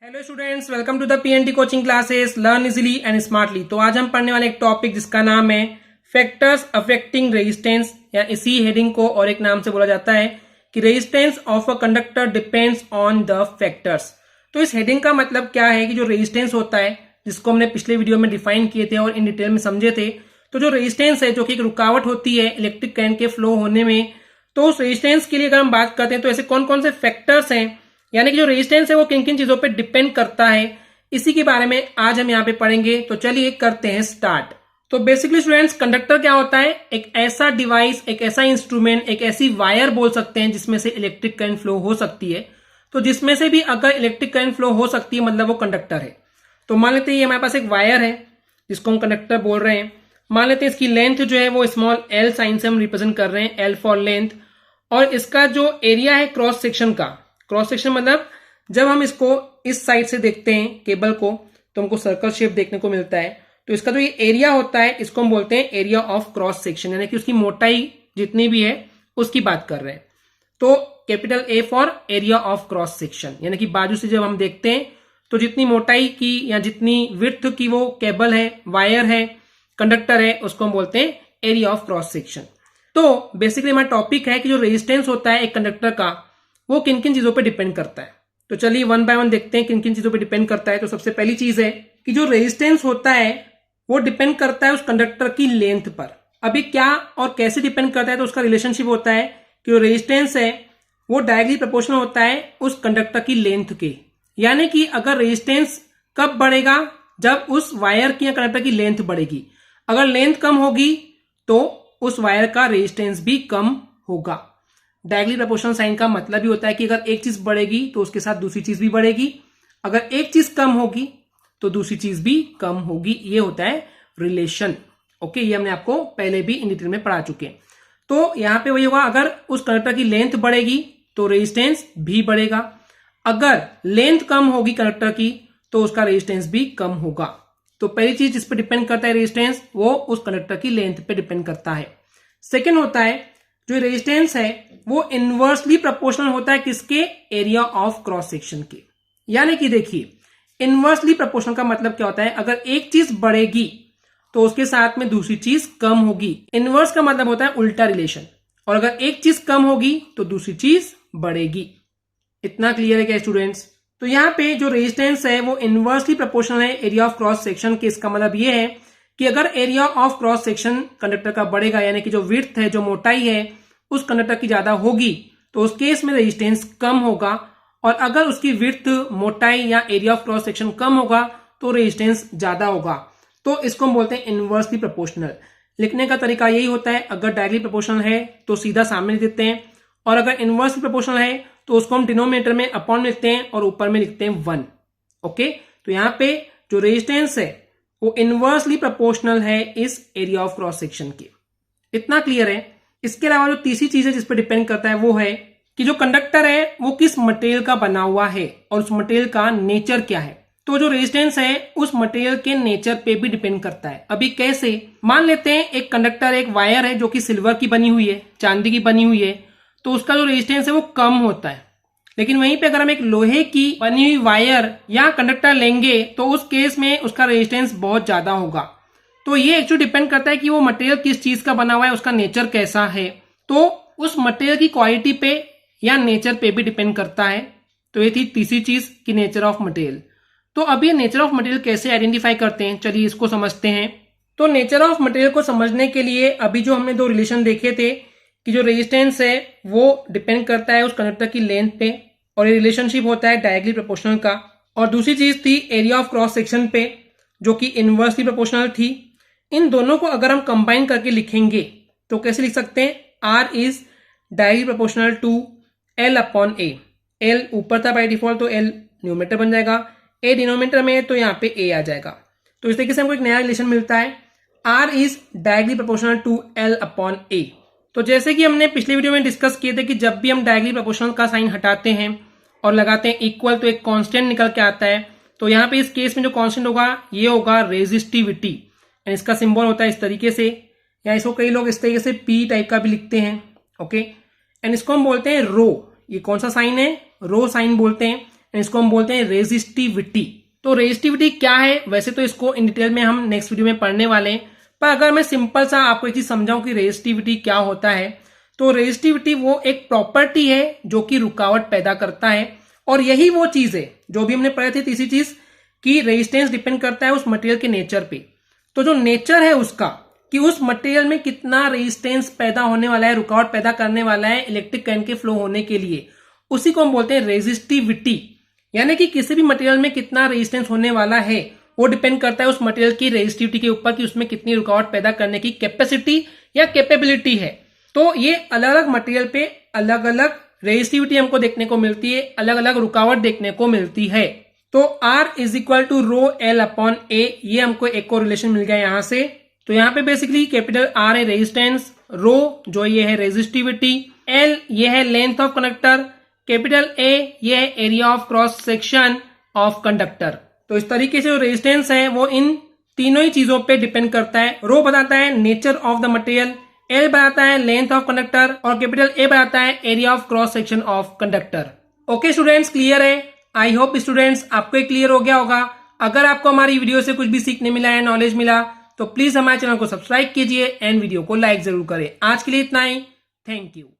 Hello students, welcome to the PNT coaching classes learn easily and smartly. तो आज हम पढ़ने वाले एक टॉपिक जिसका नाम है फैक्टर्स अफेक्टिंग रेजिस्टेंस, या इसी हेडिंग को और एक नाम से बोला जाता है कि resistance of a conductor depends on the factors. तो इस हेडिंग का मतलब क्या है कि जो रेजिस्टेंस होता है, जिसको हमने पिछले वीडियो में डिफाइन किए थे और इन डिटेल में समझे थे, तो जो रेजिस्टेंस है जो कि एक रुकावट होती है इलेक्ट्रिक करंट के फ्लो होने में, तो उस रेजिस्टेंस के लिए अगर हम बात करते हैं तो ऐसे कौन कौन से फैक्टर्स हैं, यानी कि जो रेजिस्टेंस है वो किन किन चीजों पे डिपेंड करता है, इसी के बारे में आज हम यहाँ पे पढ़ेंगे। तो चलिए करते हैं स्टार्ट। तो बेसिकली स्टूडेंट्स, कंडक्टर क्या होता है? एक ऐसा डिवाइस, एक ऐसा इंस्ट्रूमेंट, एक ऐसी वायर बोल सकते हैं जिसमें से इलेक्ट्रिक करंट फ्लो हो सकती है। तो जिसमें से भी अगर इलेक्ट्रिक करंट फ्लो हो सकती है मतलब वो कंडक्टर है। तो मान लेते हैं ये हमारे पास एक वायर है जिसको हम कंडक्टर बोल रहे हैं। मान लेते हैं इसकी लेंथ जो है वो स्मॉल एल साइन से हम रिप्रेजेंट कर रहे हैं, एल फॉर लेंथ। और इसका जो एरिया है क्रॉस सेक्शन का, क्रॉस सेक्शन मतलब जब हम इसको इस साइड से देखते हैं केबल को तो हमको सर्कल शेप देखने को मिलता है। तो इसका जो ये एरिया होता है इसको हम बोलते हैं एरिया ऑफ क्रॉस सेक्शन, यानी कि उसकी मोटाई जितनी भी है उसकी बात कर रहे हैं। तो capital A for area of cross section, यानी कि बाजू से जब हम देखते हैं तो जितनी मोटाई की या जितनी विड्थ की वो केबल है, वायर है, कंडक्टर है, उसको हम बोलते हैं एरिया ऑफ क्रॉस सेक्शन। तो बेसिकली हमारा टॉपिक है कि जो रेजिस्टेंस होता है एक कंडक्टर का वो किन किन चीजों पर डिपेंड करता है। तो चलिए वन बाय वन देखते हैं किन किन चीजों पे डिपेंड करता है। तो सबसे पहली चीज है कि जो रेजिस्टेंस होता है वो डिपेंड करता है उस कंडक्टर की लेंथ पर। अभी क्या और कैसे डिपेंड करता है, तो उसका रिलेशनशिप होता है कि जो रेजिस्टेंस है वो डायरेक्टली प्रोपोर्शनल होता है उस कंडक्टर की लेंथ के। यानी कि अगर रेजिस्टेंस कब बढ़ेगा? जब उस वायर की या कंडक्टर की लेंथ बढ़ेगी। अगर लेंथ कम होगी तो उस वायर का रेजिस्टेंस भी कम होगा। डायरेक्टली प्रोपोर्शनल साइन का मतलब ही होता है कि अगर एक चीज बढ़ेगी तो उसके साथ दूसरी चीज भी बढ़ेगी, अगर एक चीज कम होगी तो दूसरी चीज भी कम होगी। ये होता है रिलेशन। ओके, ये हमने आपको पहले भी इन डिटेल में पढ़ा चुके हैं। तो यहां पे वही होगा, अगर उस कंडक्टर की लेंथ बढ़ेगी तो रेजिस्टेंस भी बढ़ेगा, अगर लेंथ कम होगी कंडक्टर की तो उसका रेजिस्टेंस भी कम होगा। तो पहली चीज जिस पर डिपेंड करता है रेजिस्टेंस, वो उस कंडक्टर की लेंथ पे डिपेंड करता है। सेकेंड होता है जो रेजिस्टेंस है वो इनवर्सली प्रोपोर्शनल होता है किसके? एरिया ऑफ क्रॉस सेक्शन के। यानी कि देखिए, इनवर्सली प्रोपोर्शनल का मतलब क्या होता है? अगर एक चीज बढ़ेगी तो उसके साथ में दूसरी चीज कम होगी। इनवर्स का मतलब होता है उल्टा रिलेशन, और अगर एक चीज कम होगी तो दूसरी चीज बढ़ेगी। इतना क्लियर है क्या स्टूडेंट्स? तो यहाँ पे जो रेजिस्टेंस है वो इनवर्सली प्रोपोर्शनल है एरिया ऑफ क्रॉस सेक्शन के। इसका मतलब ये है कि अगर area of cross section conductor का बढ़ेगा, यानी कि जो विड्थ है, जो मोटाई है उस कंडक्टर की ज्यादा होगी, तो उस केस में रेजिस्टेंस कम होगा। और अगर उसकी विड्थ, मोटाई या एरिया ऑफ क्रॉस सेक्शन कम होगा तो रेजिस्टेंस ज्यादा होगा। तो इसको हम बोलते हैं इनवर्सली प्रोपोर्शनल। लिखने का तरीका यही होता है, अगर डायरेक्टली प्रोपोर्शनल है तो सीधा सामने लिख देते हैं, और अगर इनवर्सली प्रोपोर्शनल है तो उसको हम डिनोमिनेटर में अपॉन लिखते हैं और ऊपर में लिखते हैं 1। ओके, तो यहाँ पे जो रेजिस्टेंस है वो इनवर्सली प्रोपोर्शनल है इस एरिया ऑफ क्रॉस सेक्शन के। इतना क्लियर है? इसके अलावा जो तीसरी चीज है जिस पर डिपेंड करता है वो है कि जो कंडक्टर है वो किस मटेरियल का बना हुआ है और उस मटेरियल का नेचर क्या है। तो जो रेजिस्टेंस है उस मटेरियल के नेचर पे भी डिपेंड करता है। अभी कैसे? मान लेते हैं एक कंडक्टर, एक वायर है जो कि सिल्वर की बनी हुई है, चांदी की बनी हुई है, तो उसका जो रेजिस्टेंस है वो कम होता है। लेकिन वहीं पे अगर हम एक लोहे की बनी हुई वायर या कंडक्टर लेंगे तो उस केस में उसका रेजिस्टेंस बहुत ज्यादा होगा। तो ये एक्चुअली डिपेंड करता है कि वो मटेरियल किस चीज का बना हुआ है, उसका नेचर कैसा है। तो उस मटेरियल की क्वालिटी पे या नेचर पे भी डिपेंड करता है। तो ये थी तीसरी चीज कि नेचर ऑफ मटेरियल। तो अब ये नेचर ऑफ मटेरियल कैसे आइडेंटिफाई करते हैं, चलिए इसको समझते हैं। तो नेचर ऑफ मटेरियल को समझने के लिए अभी जो हमने दो रिलेशन देखे थे कि जो रेजिस्टेंस है वो डिपेंड करता है उस कंडक्टर की लेंथ पे, और ये रिलेशनशिप होता है डायरेक्टली प्रोपोर्शनल का। और दूसरी चीज थी एरिया ऑफ क्रॉस सेक्शन पे, जो कि इनवर्सली प्रोपोर्शनल थी। इन दोनों को अगर हम कंबाइन करके लिखेंगे तो कैसे लिख सकते हैं? R is directly proportional to L upon A. L ऊपर था बाय डिफॉल्ट तो एल न्यूमरेटर बन जाएगा, ए डिनोमिनेटर में तो यहाँ पे ए आ जाएगा। तो इस तरीके से हमको एक नया रिलेशन मिलता है, R is directly proportional to L upon A. तो जैसे कि हमने पिछले वीडियो में डिस्कस किए थे कि जब भी हम डायरेक्टली प्रोपोर्शनल का साइन हटाते हैं और लगाते हैं इक्वल तो एक कांस्टेंट निकल के आता है। तो यहाँ पे इस केस में जो कांस्टेंट होगा ये होगा रेजिस्टिविटी, एंड इसका सिंबल होता है इस तरीके से, या इसको कई लोग इस तरीके से पी टाइप का भी लिखते हैं। ओके, एंड इसको हम बोलते हैं रो। ये कौन सा साइन है? रो साइन बोलते हैं। इसको हम बोलते हैं रेजिस्टिविटी। तो रेजिस्टिविटी क्या है, वैसे तो इसको इन डिटेल में हम नेक्स्ट वीडियो में पढ़ने वाले हैं, पर अगर मैं सिंपल सा आपको एक चीज समझाऊं कि रेजिस्टिविटी क्या होता है, तो रेजिस्टिविटी वो एक प्रॉपर्टी है जो कि रुकावट पैदा करता है, और यही वो चीज है जो भी हमने पढ़े थे तीसरी चीज कि रेजिस्टेंस डिपेंड करता है उस मटेरियल के नेचर पे। तो जो नेचर है उसका कि उस मटेरियल में कितना रेजिस्टेंस पैदा होने वाला है, रुकावट पैदा करने वाला है इलेक्ट्रिक करंट के फ्लो होने के लिए, उसी को हम बोलते हैं रेजिस्टिविटी। यानी कि किसी भी मटेरियल में कितना रेजिस्टेंस होने वाला है वो डिपेंड करता है उस मटेरियल की रेजिस्टिविटी के ऊपर कि उसमें कितनी रुकावट पैदा करने की कैपेसिटी या कैपेबिलिटी है। तो ये अलग अलग मटेरियल पे अलग अलग रेजिस्टिविटी हमको देखने को मिलती है, अलग अलग रुकावट देखने को मिलती है। तो R is equal to rho L upon A, ये हमको एक को रिलेशन मिल गया यहां से। तो यहाँ पे बेसिकली कैपिटल R है रेजिस्टेंस, रो जो ये है रेजिस्टिविटी, L ये है length of conductor, capital A ये है area of cross section of conductor. तो इस तरीके से जो रेजिस्टेंस है वो इन तीनों ही चीजों पे डिपेंड करता है। रो बताता है nature of the material, L बताता है लेंथ ऑफ कंडक्टर, और कैपिटल A बताता है area of cross section of conductor. Okay students, clear है? आई होप स्टूडेंट्स आपको ये क्लियर हो गया होगा। अगर आपको हमारी वीडियो से कुछ भी सीखने मिला है, नॉलेज मिला, तो प्लीज हमारे चैनल को सब्सक्राइब कीजिए एंड वीडियो को लाइक जरूर करें। आज के लिए इतना ही, थैंक यू।